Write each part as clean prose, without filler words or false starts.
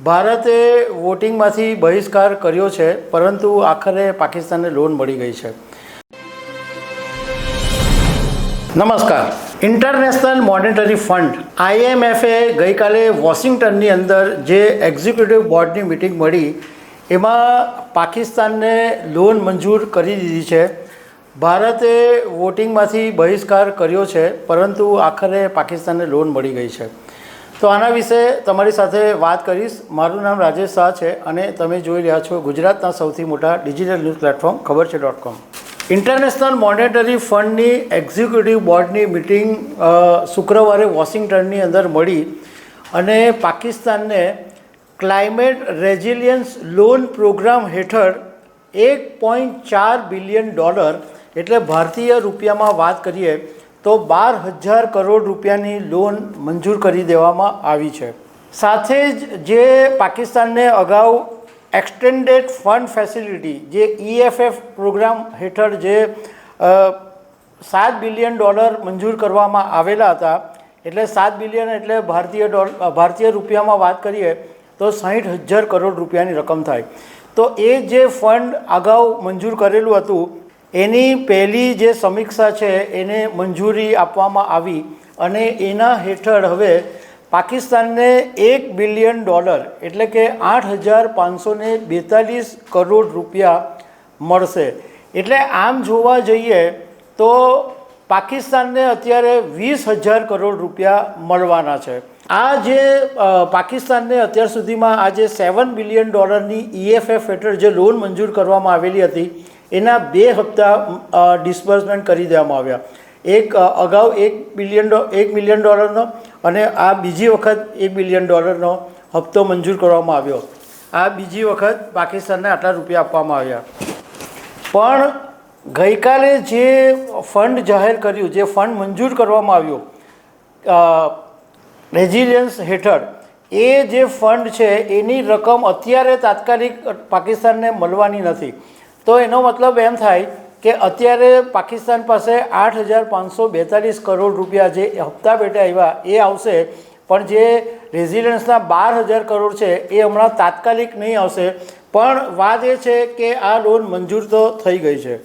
ભારતે વોટિંગમાંથી બહિષ્કાર કર્યો છે, પરંતુ આખરે પાકિસ્તાનને લોન મળી ગઈ છે. નમસ્કાર. ઇન્ટરનેશનલ મોનેટરી ફંડ IMFએ ગઈકાલે વોશિંગ્ટનની અંદર જે એક્ઝિક્યુટિવ બોર્ડની મિટિંગ મળી એમાં પાકિસ્તાનને લોન મંજૂર કરી દીધી છે. ભારતે વોટિંગમાંથી બહિષ્કાર કર્યો છે, પરંતુ આખરે પાકિસ્તાનને લોન મળી ગઈ છે. તો આના વિશે તમારી સાથે વાત કરીશ. મારું નામ રાજેશ શાહ છે અને તમે જોઈ રહ્યા છો ગુજરાતના સૌથી મોટા ડિજિટલ ન્યૂઝ પ્લેટફોર્મ ખબરછે.com. ઇન્ટરનેશનલ મોનેટરી ફંડની એક્ઝિક્યુટિવ બોર્ડની મિટિંગ શુક્રવારે વોશિંગ્ટનની અંદર મળી અને પાકિસ્તાનને ક્લાઇમેટ રેઝિલિયન્સ લોન પ્રોગ્રામ હેઠળ $1.4 બિલિયન એટલે ભારતીય રૂપિયામાં વાત કરીએ તો 12,000 કરોડ રૂપિયાની લોન મંજૂર કરી દેવામાં આવી છે. સાથે જ જે પાકિસ્તાનને અગાઉ એક્સટેન્ડેડ ફંડ ફેસિલિટી જે EFF પ્રોગ્રામ હેઠળ જે $7 બિલિયન મંજૂર કરવામાં આવેલા હતા, એટલે 7 બિલિયન એટલે ભારતીય રૂપિયામાં વાત કરીએ તો 60,000 કરોડ રૂપિયાની રકમ થાય. તો એ જે ફંડ અગાઉ મંજૂર કરેલું હતું એની પહેલી જે સમીક્ષા છે એને મંજૂરી આપવામાં આવી અને એના હેઠળ હવે પાકિસ્તાનને $1 બિલિયન એટલે કે 8,542 કરોડ રૂપિયા મળશે. એટલે આમ જોવા જઈએ તો પાકિસ્તાનને અત્યારે 20,000 કરોડ રૂપિયા મળવાના છે. આ જે પાકિસ્તાનને અત્યાર સુધીમાં આ જે $7 બિલિયન EFF હેઠળ જે લોન મંજૂર કરવામાં આવેલી હતી એના 2 હપ્તા ડિસ્બર્સમેન્ટ કરી દેવામાં આવ્યા. એક અગાઉ $1 બિલિયન અને આ બીજી વખત $1 બિલિયન હપ્તો મંજૂર કરવામાં આવ્યો. આ બીજી વખત પાકિસ્તાનને આટલા રૂપિયા આપવામાં આવ્યા. પણ ગઈકાલે જે ફંડ જાહેર કર્યું, જે ફંડ મંજૂર કરવામાં આવ્યું રેઝિલિયન્સ હેઠળ, એ જે ફંડ છે એની રકમ અત્યારે તાત્કાલિક પાકિસ્તાનને મળવાની નથી. તો એનો મતલબ એમ થાય કે અત્યારે પાકિસ્તાન પાસે 8,542 કરોડ રૂપિયા જે હપ્તા પેટે આવ્યા એ આવશે, પણ જે રેઝિલિયન્સના 12,000 કરોડ છે એ હમણાં તાત્કાલિક નહીં આવશે. પણ વાત એ છે કે આ લોન મંજૂર તો થઈ ગઈ છે.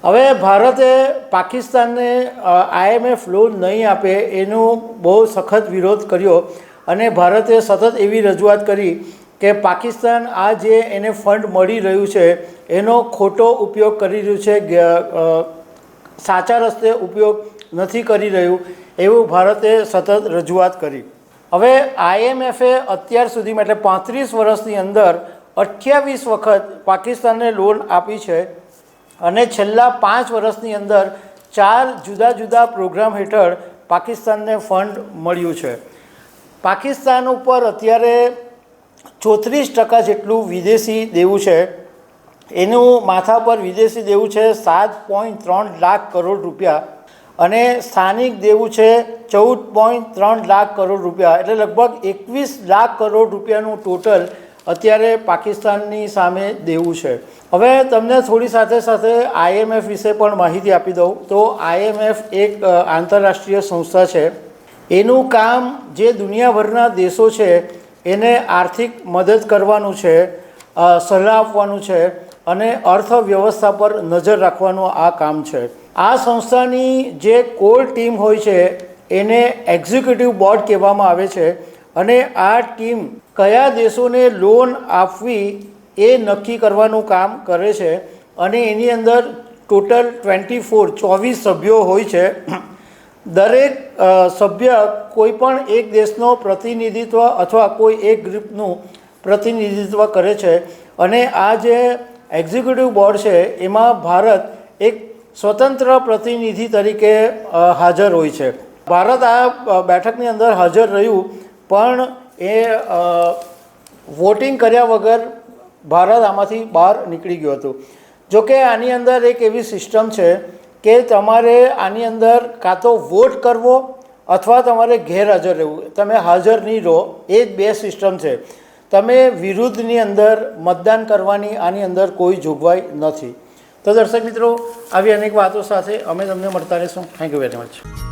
હવે ભારતે પાકિસ્તાનને IMF લોન નહીં આપે એનો બહુ સખત વિરોધ કર્યો અને ભારતે સતત એવી રજૂઆત કરી કે પાકિસ્તાન આ જે એને ફંડ મળી રહ્યું છે એનો ખોટો ઉપયોગ કરી રહ્યું છે, સાચા રસ્તે ઉપયોગ નથી કરી રહ્યું, એવું ભારતે સતત રજૂઆત કરી. હવે IMFએ અત્યાર સુધીમાં એટલે 35 વર્ષની અંદર 28 વખત પાકિસ્તાનને લોન આપી છે અને છેલ્લા 5 વર્ષની અંદર 4 જુદા જુદા પ્રોગ્રામ હેઠળ પાકિસ્તાનને ફંડ મળ્યું છે. પાકિસ્તાન ઉપર અત્યારે 34% જેટલું વિદેશી દેવું છે. એનું માથા પર વિદેશી દેવું છે 7.3 લાખ કરોડ રૂપિયા અને સ્થાનિક દેવું છે 14.3 લાખ કરોડ રૂપિયા. એટલે લગભગ 21 લાખ કરોડ રૂપિયાનું ટોટલ અત્યારે પાકિસ્તાનની સામે દેવું છે. હવે તમને થોડી સાથે સાથે IMF વિશે પણ માહિતી આપી દઉં તો IMF એક આંતરરાષ્ટ્રીય સંસ્થા છે. એનું કામ જે દુનિયાભરના દેશો છે એને આર્થિક મદદ કરવાનું છે, સલાહ આપવાનું છે અને અર્થવ્યવસ્થા પર નજર રાખવાનું આ કામ છે. આ સંસ્થાની જે કોર ટીમ હોય છે એને એક્ઝિક્યુટિવ બોર્ડ કહેવામાં આવે છે અને આ ટીમ કયા દેશોને લોન આપવી એ નક્કી કરવાનું કામ કરે છે અને એની અંદર ટોટલ 24 સભ્યો હોય છે. દરેક સભ્ય કોઈ પણ એક દેશનો પ્રતિનિધિત્વ અથવા કોઈ એક ગ્રુપનું પ્રતિનિધિત્વ કરે છે અને આ જે એક્ઝિક્યુટિવ બોર્ડ છે એમાં ભારત એક સ્વતંત્ર પ્રતિનિધિ તરીકે હાજર હોય છે. ભારત આ બેઠકની અંદર હાજર રહ્યું પણ એ વોટિંગ કર્યા વગર ભારત આમાંથી બહાર નીકળી ગયું હતું. જોકે આની અંદર એક એવી સિસ્ટમ છે કે તમારે આની અંદર કાં તો વોટ કરવો અથવા તમારે ગેરહાજર રહેવું. તમે હાજર નહીં રહો એ જ 2 સિસ્ટમ છે. તમે વિરુદ્ધની અંદર મતદાન કરવાની આની અંદર કોઈ જોગવાઈ નથી. તો દર્શક મિત્રો, આવી અનેક વાતો સાથે અમે તમને મળતા રહીશું. Thank you very much.